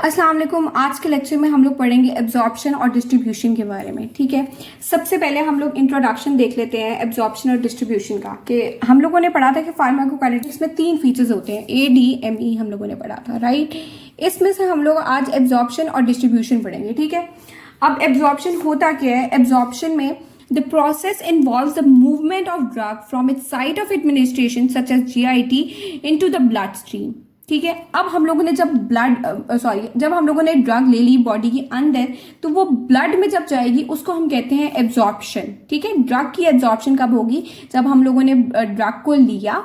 अस्सलाम वालेकुम। आज के लेक्चर में हम लोग पढ़ेंगे एब्जॉर्प्शन और डिस्ट्रीब्यूशन के बारे में। ठीक है, सबसे पहले हम लोग इंट्रोडक्शन देख लेते हैं एब्जॉर्प्शन और डिस्ट्रीब्यूशन का। कि हम लोगों ने पढ़ा था कि फार्माकोकाइनेटिक्स में 3 फीचर्स होते हैं, ADME हम लोगों ने पढ़ा था, राइट। इसमें से हम लोग आज एब्जॉर्प्शन और डिस्ट्रीब्यूशन पढ़ेंगे। ठीक है, अब एब्जॉर्प्शन होता क्या है? एब्जॉर्प्शन में the process involves the movement of drug from its site of administration such as GIT into the bloodstream। ठीक है, अब हम लोगों ने जब हम लोगों ने ड्रग ले ली बॉडी के अंदर, तो वो ब्लड में जब जाएगी उसको हम कहते हैं एब्जॉर्प्शन। ठीक है, ड्रग की एब्जॉर्प्शन कब होगी? जब हम लोगों ने ड्रग को लिया,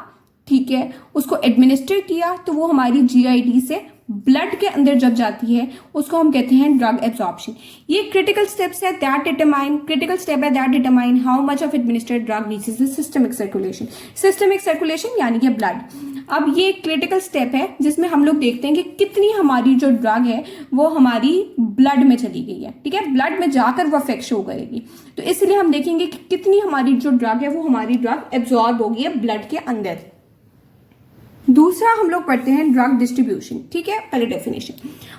ठीक है, उसको एडमिनिस्टर किया, तो वो हमारी GIT से ब्लड के अंदर जब जाती है उसको हम कहते हैं ड्रग एब्जॉर्प्शन। ये क्रिटिकल स्टेप है that determine how much of administered drug reaches the systemic circulation यानी कि ब्लड। अब ये क्रिटिकल स्टेप है जिसमें हम लोग देखते हैं कि कितनी हमारी जो ड्रग है वो हमारी ब्लड में चली गई है। ठीक है, ब्लड में जाकर वो इफेक्ट शो करेगी, तो इसलिए हम देखेंगे कि कितनी हमारी जो ड्रग है वो हमारी ड्रग एब्जॉर्ब होगी है ब्लड के अंदर। दूसरा हम लोग पढ़ते हैं ड्रग डिस्ट्रीब्यूशन। ठीक है, पहले definition.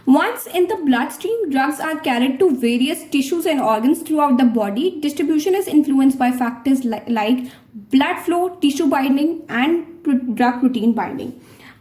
Once in the bloodstream drugs are carried to various tissues and organs throughout the body. Distribution is influenced by factors like blood flow, tissue binding and drug protein binding.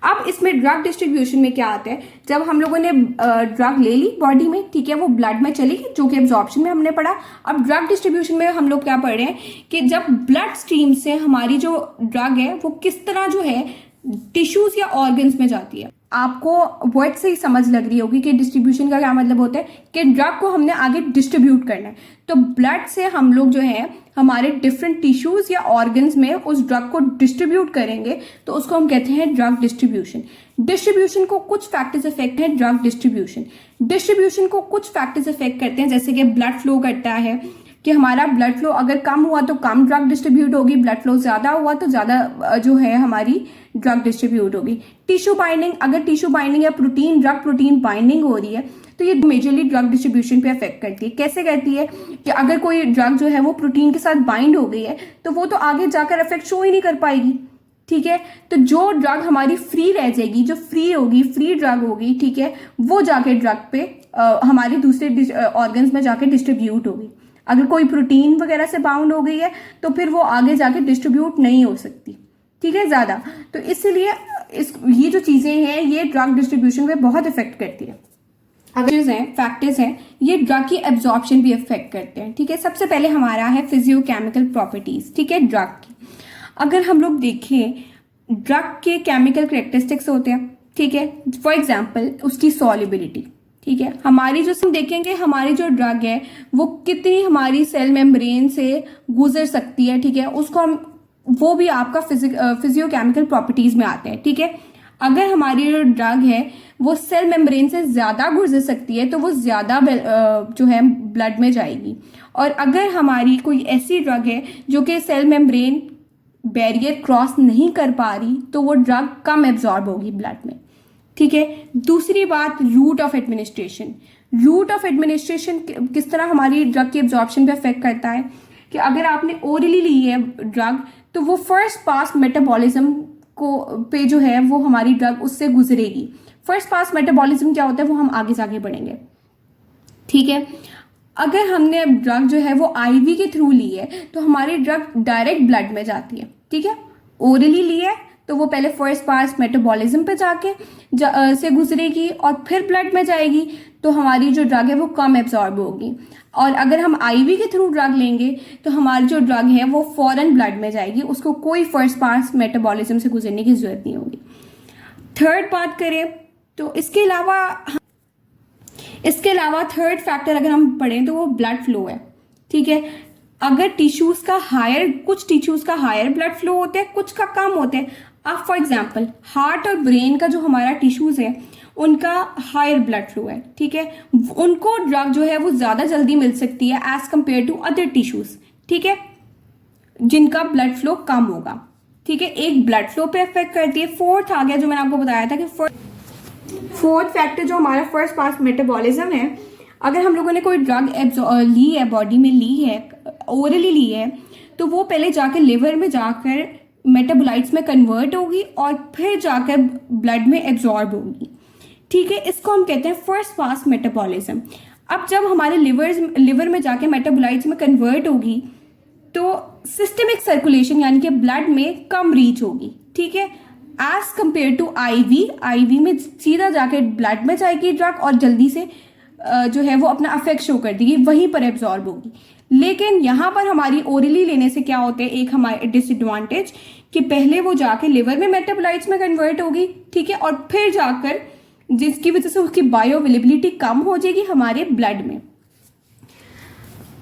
अब इसमें drug distribution में क्या आता है? जब हम लोगों ने ड्रग ले ली बॉडी में, ठीक है, वो ब्लड में चली गई, जो कि एब्जॉर्प्शन में हमने पढ़ा। अब ड्रग डिस्ट्रीब्यूशन में हम लोग क्या पढ़ रहे हैं कि जब ब्लड स्ट्रीम से हमारी जो ड्रग है वो किस तरह जो है टिश्यूज या ऑर्गन्स में जाती है। आपको वर्ड से ही समझ लग रही होगी कि डिस्ट्रीब्यूशन का क्या मतलब होता है कि ड्रग को हमने आगे डिस्ट्रीब्यूट करना है। तो ब्लड से हम लोग जो है हमारे डिफरेंट टिश्यूज या ऑर्गन्स में उस ड्रग को डिस्ट्रीब्यूट करेंगे, तो उसको हम कहते हैं ड्रग डिस्ट्रीब्यूशन। डिस्ट्रीब्यूशन को कुछ फैक्टर्स इफेक्ट है ड्रग डिस्ट्रीब्यूशन को कुछ फैक्टर्स इफेक्ट करते हैं, जैसे कि ब्लड फ्लो करता है कि हमारा ब्लड फ्लो अगर कम हुआ तो कम ड्रग डिस्ट्रीब्यूट होगी, ब्लड फ्लो ज्यादा हुआ तो ज्यादा जो है हमारी ड्रग डिस्ट्रीब्यूट होगी। टिश्यू बाइंडिंग, अगर टिश्यू बाइंडिंग या ड्रग प्रोटीन बाइंडिंग हो रही है तो ये मेजरली ड्रग डिस्ट्रीब्यूशन पे अफेक्ट करती है। कैसे करती है कि अगर कोई ड्रग जो है वो प्रोटीन के साथ बाइंड हो गई है तो वो तो आगे जाकर इफेक्ट शो ही नहीं कर पाएगी। ठीक है, तो जो ड्रग हमारी फ्री रह जाएगी, जो फ्री ड्रग होगी, ठीक है, वो जाके ड्रग पे हमारे दूसरे ऑर्गन्स में जाके डिस्ट्रीब्यूट होगी। अगर कोई प्रोटीन वगैरह से बाउंड हो गई है तो फिर वो आगे जाके डिस्ट्रीब्यूट नहीं हो सकती, ठीक है, ज्यादा। तो इसलिए ये जो चीजें हैं ये ड्रग डिस्ट्रीब्यूशन पे बहुत इफेक्ट करती है। अगर फैक्टर्स हैं ये ड्रग की एब्जॉर्प्शन भी इफेक्ट करते हैं। ठीक है, सबसे पहले हमारा है फिजियोकेमिकल प्रॉपर्टीज। ठीक है, ड्रग की अगर हम लोग देखें, ड्रग के केमिकल कैरेक्टरिस्टिक्स होते हैं। ठीक है, फॉर एग्जाम्पल उसकी सॉल्युबिलिटी। ठीक है, हमारी जो हम देखेंगे हमारी जो ड्रग है वो कितनी हमारी सेल मेम्ब्रेन से गुजर सकती है। ठीक है, उसको हम वो भी आपका फिजियोकेमिकल प्रॉपर्टीज में आते हैं। ठीक है, अगर हमारी जो ड्रग है वो सेल मेम्ब्रेन से ज्यादा गुजर सकती है तो वो ज्यादा जो है ब्लड में जाएगी। और अगर हमारी कोई ऐसी ड्रग है जो कि सेल मेम्ब्रेन बैरियर क्रॉस नहीं कर पा रही तो वो ड्रग कम एब्जॉर्ब होगी ब्लड में। ठीक है, दूसरी बात रूट ऑफ एडमिनिस्ट्रेशन किस तरह हमारी ड्रग की एब्जॉर्प्शन पे अफेक्ट करता है कि अगर आपने ओरली ली है ड्रग तो वो फर्स्ट पास मेटाबॉलिज्म को पे जो है वो हमारी ड्रग उससे गुजरेगी। फर्स्ट पास मेटाबॉलिज्म क्या होता है वो हम आगे जाके बढ़ेंगे। ठीक है, अगर हमने ड्रग जो है वो IV के थ्रू ली है तो हमारी ड्रग डायरेक्ट ब्लड में जाती है। ठीक है, ओरली ली है तो वो पहले फर्स्ट पास मेटाबॉलिज्म पे जाके से गुजरेगी और फिर ब्लड में जाएगी, तो हमारी जो ड्रग है वो कम एब्जॉर्ब होगी। और अगर हम IV के थ्रू ड्रग लेंगे तो हमारी जो ड्रग है वो फौरन ब्लड में जाएगी, उसको कोई फर्स्ट पास मेटाबॉलिज्म से गुजरने की जरूरत नहीं होगी। थर्ड बात करें तो इसके अलावा थर्ड फैक्टर अगर हम पढ़ें तो वो ब्लड फ्लो है। ठीक है, अगर कुछ टिश्यूज का हायर ब्लड फ्लो होता है, कुछ का कम होता है। अब फॉर एग्जाम्पल हार्ट और ब्रेन का जो हमारा टिश्यूज है उनका हायर ब्लड फ्लो है। ठीक है, उनको ड्रग जो है वो ज्यादा जल्दी मिल सकती है as compare to other tissues. ठीक है, जिनका ब्लड फ्लो कम होगा। ठीक है, एक ब्लड फ्लो पे इफेक्ट करती है। फोर्थ आ गया जो मैंने आपको बताया था कि फोर्थ फैक्टर जो हमारा फर्स्ट पास मेटाबॉलिज्म है। अगर हम लोगों ने कोई ड्रग ली है, बॉडी में ली है, ओरली ली है, तो वो पहले जाकर लिवर में जाकर मेटाबोलाइट्स में कन्वर्ट होगी और फिर जाकर ब्लड में एब्जॉर्ब होगी। ठीक है, इसको हम कहते हैं फर्स्ट पास मेटाबॉलिज्म। अब जब हमारे लिवर में जाके मेटाबोलाइट्स में कन्वर्ट होगी तो सिस्टमिक सर्कुलेशन यानी कि ब्लड में कम रीच होगी, ठीक है, एज कंपेयर टू आईवी में सीधा जाके ब्लड में जाएगी ड्रग और जल्दी से जो है वो अपना अफेक्ट शो कर देगी, वहीं पर एब्जॉर्ब होगी। लेकिन यहाँ पर हमारी ओरली लेने से क्या होता है, एक हमारे डिसएडवांटेज कि पहले वो जाके लिवर में मेटाबोलाइट्स में कन्वर्ट होगी, ठीक है, और फिर जाकर जिसकी वजह से उसकी बायो अवेलेबिलिटी कम हो जाएगी हमारे ब्लड में।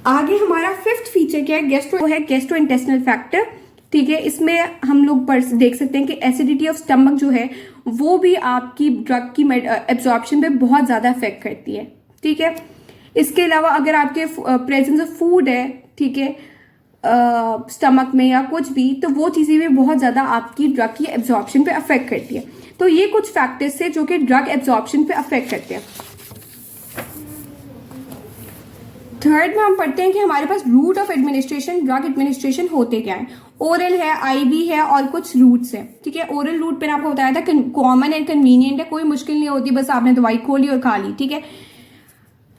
आगे हमारा फिफ्थ फीचर क्या है, गैस्ट्रो इंटेस्टिनल फैक्टर, ठीक है। इसमें हम लोग देख सकते हैं कि एसिडिटी ऑफ स्टमक जो है वो भी आपकी ड्रग की एब्जॉर्प्शन पे बहुत ज़्यादा इफेक्ट करती है, ठीक है। इसके अलावा अगर आपके प्रेजेंस ऑफ फूड है, ठीक है, स्टमक में या कुछ भी, तो वो चीज़ें भी बहुत ज़्यादा आपकी ड्रग की एब्जॉर्प्शन पे अफेक्ट करती है। तो ये कुछ फैक्टर्स है जो कि ड्रग एब्जॉर्प्शन पे अफेक्ट करते हैं। थर्ड में हम पढ़ते हैं कि हमारे पास route of administration, drug administration होते क्या है। ओरल है, आईवी है और कुछ रूट्स है, ठीक है। ओरल रूट पे आपको बताया था कॉमन एंड कन्वीनियंट है, कोई मुश्किल नहीं होती, बस आपने दवाई खोली और खा ली, ठीक है।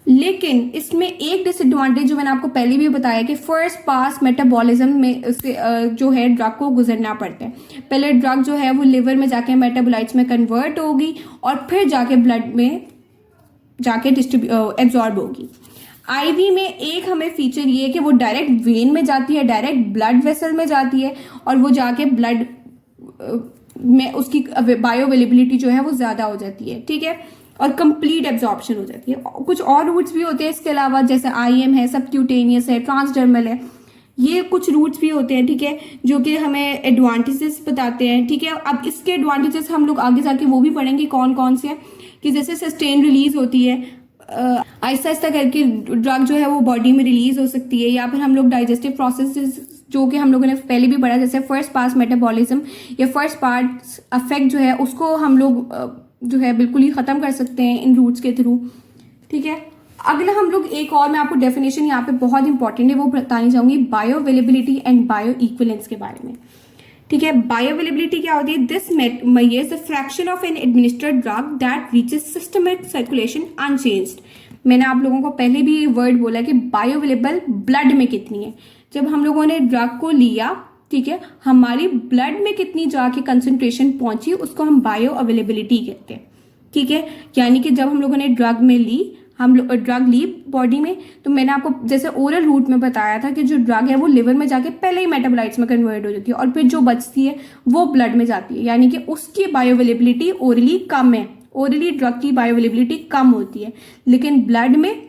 लेकिन इसमें एक डिसएडवांटेज जो मैंने आपको पहले भी बताया कि फर्स्ट पास मेटाबॉलिज्म में से जो है ड्रग को गुजरना पड़ता है। पहले ड्रग जो है वो लिवर में जाके मेटाबोलाइट्स में कन्वर्ट होगी और फिर जाके ब्लड में जाके एब्जॉर्ब होगी। आईवी में एक हमें फीचर ये है कि वो डायरेक्ट वेन में जाती है, डायरेक्ट ब्लड वेसल में जाती है और वो जाके ब्लड में उसकी बायो अवेलेबिलिटी जो है वो ज़्यादा हो जाती है, ठीक है, और कंप्लीट एब्जॉर्प्शन हो जाती है। कुछ और रूट्स भी होते हैं इसके अलावा, जैसे आईएम है, सबक्यूटेनियस है, ट्रांसडर्मल है, ये कुछ रूट्स भी होते हैं, ठीक है, जो कि हमें एडवांटेजेस बताते हैं, ठीक है। अब इसके एडवांटेजेस हम लोग आगे जाके वो भी पढ़ेंगे कौन कौन से हैं, कि जैसे सस्टेन रिलीज होती है, आहिस्ता आहिस्ता करके ड्रग जो है वो बॉडी में रिलीज हो सकती है, या फिर हम लोग डाइजेस्टिव प्रोसेस जो कि हम लोगों ने पहले भी पढ़ा, जैसे फर्स्ट पास मेटाबॉलिज्म या फर्स्ट पास अफेक्ट जो है उसको हम लोग जो है बिल्कुल ही ख़त्म कर सकते हैं इन रूट्स के थ्रू, ठीक है। अगला हम लोग एक और, मैं आपको डेफिनेशन यहाँ पे बहुत इंपॉर्टेंट है वो बतानी चाहूँगी, bio availability and bio equivalence के बारे में, ठीक है। बायो अवेलेबिलिटी क्या होती है, this measures the fraction of an administered drug that reaches systemic circulation unchanged. मैंने आप लोगों को पहले भी वर्ड बोला कि बायो अवेलेबल ब्लड में कितनी है। जब हम लोगों ने ड्रग को लिया, ठीक है, हमारी ब्लड में कितनी जाके कंसंट्रेशन पहुंची उसको हम बायो अवेलेबिलिटी कहते हैं, ठीक है। यानी कि जब हम लोगों ने ड्रग में ली, हम लोग ड्रग ली बॉडी में, तो मैंने आपको जैसे ओरल रूट में बताया था कि जो ड्रग है वो लिवर में जाके पहले ही मेटाबोलाइट्स में कन्वर्ट हो जाती है और फिर जो बचती है वो ब्लड में जाती है, यानी कि उसकी बायो अवेलेबिलिटी ओरली कम है, ओरली ड्रग की बायो अवेलेबिलिटी कम होती है। लेकिन ब्लड में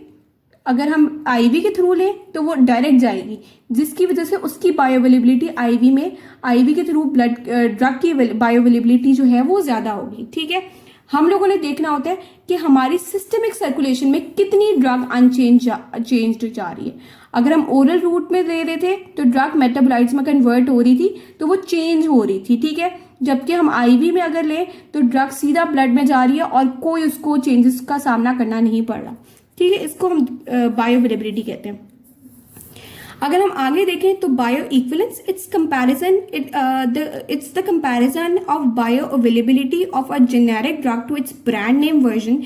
अगर हम आईवी के थ्रू लें तो वो डायरेक्ट जाएगी, जिसकी वजह से उसकी बायो अवेलेबिलिटी आईवी के थ्रू ब्लड ड्रग की बायो अवेलेबिलिटी जो है वो ज़्यादा होगी, ठीक है। हम लोगों ने देखना होता है कि हमारी सिस्टमिक सर्कुलेशन में कितनी ड्रग अनचेंज्ड जा रही है। अगर हम ओरल रूट में ले रहे थे तो ड्रग मेटाबोलाइट्स में कन्वर्ट हो रही थी तो वो चेंज हो रही थी, ठीक है। जबकि हम आईवी में अगर लें तो ड्रग सीधा ब्लड में जा रही है और कोई उसको चेंजेस का सामना करना नहीं पड़ रहा, ठीक है। इसको हम बायो अवेलेबिलिटी कहते हैं। अगर हम आगे देखें तो bioequivalence it's the comparison of bioavailability of a generic drug to its brand name version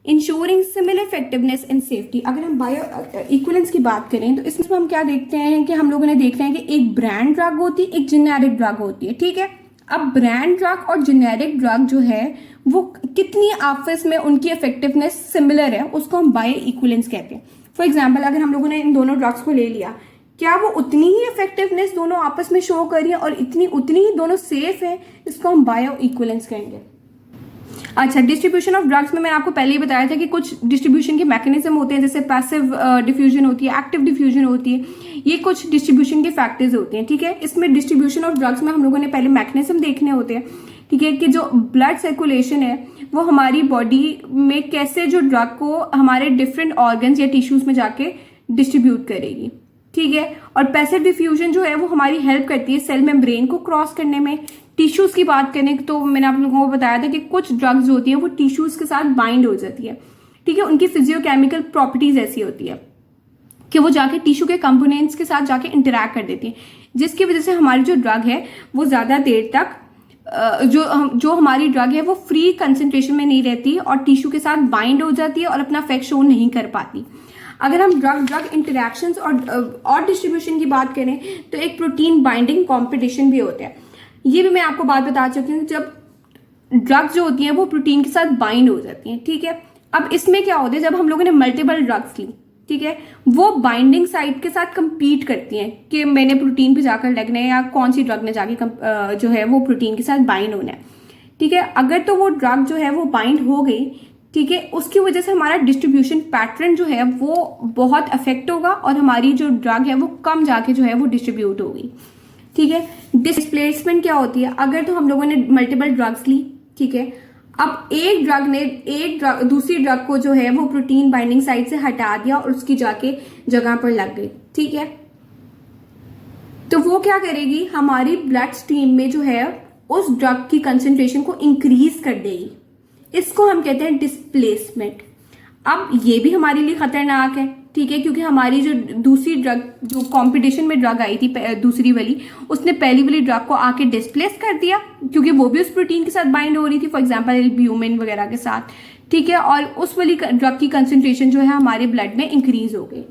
ensuring similar effectiveness and safety. अगर हम बायो इक्विवेलेंस की बात करें तो इसमें हम क्या देखते हैं कि हम लोगों ने देखना है कि एक ब्रांड ड्रग होती है, एक जेनेरिक ड्रग होती है, ठीक है। अब ब्रांड ड्रग और जेनेरिक ड्रग जो है वो कितनी आपस में उनकी इफेक्टिवनेस सिमिलर है उसको हम बायो इक्विवेलेंस कहते हैं। फॉर एग्जाम्पल, अगर हम लोगों ने इन दोनों ड्रग्स को ले लिया, क्या वो उतनी ही इफेक्टिवनेस दोनों आपस में शो कर रही है और उतनी ही दोनों सेफ है, इसको हम बायो इक्विवेलेंस कहेंगे। अच्छा, डिस्ट्रीब्यूशन ऑफ ड्रग्स में मैंने आपको पहले ही बताया था कि कुछ डिस्ट्रीब्यूशन के मैकेनिज्म होते हैं, जैसे पैसिव डिफ्यूजन होती है, एक्टिव डिफ्यूजन होती है, ये कुछ डिस्ट्रीब्यूशन के फैक्टर्स होते हैं, ठीक है। इसमें डिस्ट्रीब्यूशन ऑफ ड्रग्स में हम लोगों ने पहले मैकेनिज्म देखने होते हैं, ठीक है, कि जो ब्लड सर्कुलेशन है वो हमारी बॉडी में कैसे जो ड्रग को हमारे डिफरेंट ऑर्गन्स या टिश्यूज में जाके डिस्ट्रीब्यूट करेगी, ठीक है। और पैसिव डिफ्यूजन जो है वो हमारी हेल्प करती है सेल मेम्ब्रेन को क्रॉस करने में। टिश्यूज की बात करें तो मैंने आप लोगों को बताया था कि कुछ ड्रग्स होती है वो टिश्यूज के साथ बाइंड हो जाती है, ठीक है। उनकी फिजियोकेमिकल प्रॉपर्टीज ऐसी होती है कि वो जाके टिश्यू के कंपोनेंट्स के साथ जाके इंटरैक्ट कर देती है, जिसकी वजह से हमारी जो ड्रग है वो ज़्यादा देर तक जो हमारी ड्रग है वो फ्री कंसंट्रेशन में नहीं रहती और टिश्यू के साथ बाइंड हो जाती है और अपना इफेक्ट शो नहीं कर पाती। अगर हम ड्रग इंटरेक्शंस और डिस्ट्रीब्यूशन की बात करें तो एक प्रोटीन बाइंडिंग कॉम्पिटिशन भी होता है। ये भी मैं आपको बात बता चुकी हूँ, जब ड्रग्स जो होती हैं वो प्रोटीन के साथ बाइंड हो जाती हैं, ठीक है। अब इसमें क्या होता है, जब हम लोगों ने मल्टीपल ड्रग्स ली, ठीक है, वो बाइंडिंग साइट के साथ compete करती हैं कि मैंने प्रोटीन पे जाकर लगना है या कौन सी ड्रग ने जाके जो है वो प्रोटीन के साथ बाइंड होना है, ठीक है। अगर तो वो ड्रग जो है वो बाइंड हो गई, ठीक है, उसकी वजह से हमारा डिस्ट्रीब्यूशन पैटर्न जो है वो बहुत अफेक्ट होगा और हमारी जो ड्रग है वो कम जाके जो है वो डिस्ट्रीब्यूट होगी, ठीक है। डिस्प्लेसमेंट क्या होती है, अगर तो हम लोगों ने मल्टीपल ड्रग्स ली, ठीक है, अब दूसरी ड्रग को जो है वो प्रोटीन बाइंडिंग साइट से हटा दिया और उसकी जाके जगह पर लग गई, ठीक है, तो वो क्या करेगी, हमारी ब्लड स्ट्रीम में जो है उस ड्रग की कंसंट्रेशन को इंक्रीज कर देगी। इसको हम कहते हैं डिस्प्लेसमेंट। अब ये भी हमारे लिए खतरनाक है, ठीक है, क्योंकि हमारी जो दूसरी ड्रग जो कंपटीशन में ड्रग आई थी दूसरी वाली, उसने पहली वाली ड्रग को आके डिस्प्लेस कर दिया क्योंकि वो भी उस प्रोटीन के साथ बाइंड हो रही थी, फॉर एग्जांपल एल्ब्यूमिन वगैरह के साथ, ठीक है, और उस वाली ड्रग की कंसंट्रेशन जो है हमारे ब्लड में इंक्रीज हो गई।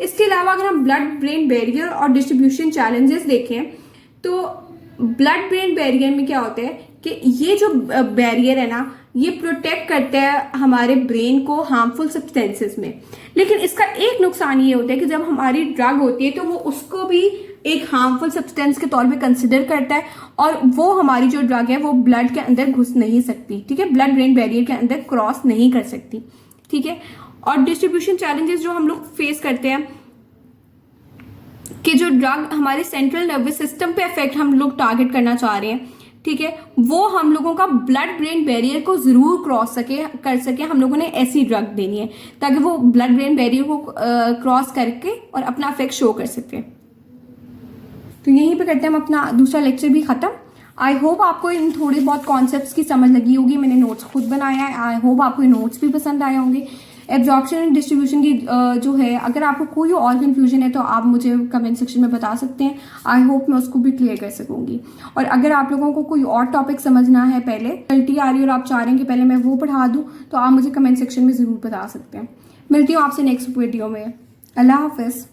इसके अलावा अगर हम ब्लड ब्रेन बैरियर और डिस्ट्रीब्यूशन चैलेंजेस देखें तो ब्लड ब्रेन बैरियर में क्या होता है कि ये जो बैरियर है ना, ये प्रोटेक्ट करता है हमारे ब्रेन को हार्मफुल सब्सटेंसेस में। लेकिन इसका एक नुकसान ये होता है कि जब हमारी ड्रग होती है तो वो उसको भी एक हार्मफुल सब्सटेंस के तौर पे कंसिडर करता है और वो हमारी जो ड्रग है वो ब्लड के अंदर घुस नहीं सकती, ठीक है, ब्लड ब्रेन बैरियर के अंदर क्रॉस नहीं कर सकती, ठीक है। और डिस्ट्रीब्यूशन चैलेंजेस जो हम लोग फेस करते हैं कि जो ड्रग हमारे सेंट्रल नर्वस सिस्टम पे इफेक्ट हम लोग टारगेट करना चाह रहे हैं, ठीक है, वो हम लोगों का ब्लड ब्रेन बैरियर को जरूर कर सके। हम लोगों ने ऐसी ड्रग देनी है ताकि वो ब्लड ब्रेन बैरियर को क्रॉस करके और अपना इफेक्ट शो कर सके। तो यहीं पे करते हैं हम अपना दूसरा लेक्चर भी खत्म। आई होप आपको इन थोड़े बहुत कॉन्सेप्ट्स की समझ लगी होगी। मैंने नोट्स खुद बनाया है, आई होप आपको ये नोट्स भी पसंद आए होंगे। एब्जॉर्प्शन एंड डिस्ट्रीब्यूशन की जो है, अगर आपको कोई और कंफ्यूजन है तो आप मुझे कमेंट सेक्शन में बता सकते हैं। आई होप मैं उसको भी क्लियर कर सकूंगी। और अगर आप लोगों को कोई और टॉपिक समझना है, पहले मल्टी आ रही है और आप चाह रहे हैं कि पहले मैं वो पढ़ा दूँ, तो आप मुझे कमेंट सेक्शन में ज़रूर बता सकते हैं। मिलती हूँ आपसे नेक्स्ट वीडियो में। अल्लाह हाफिज़।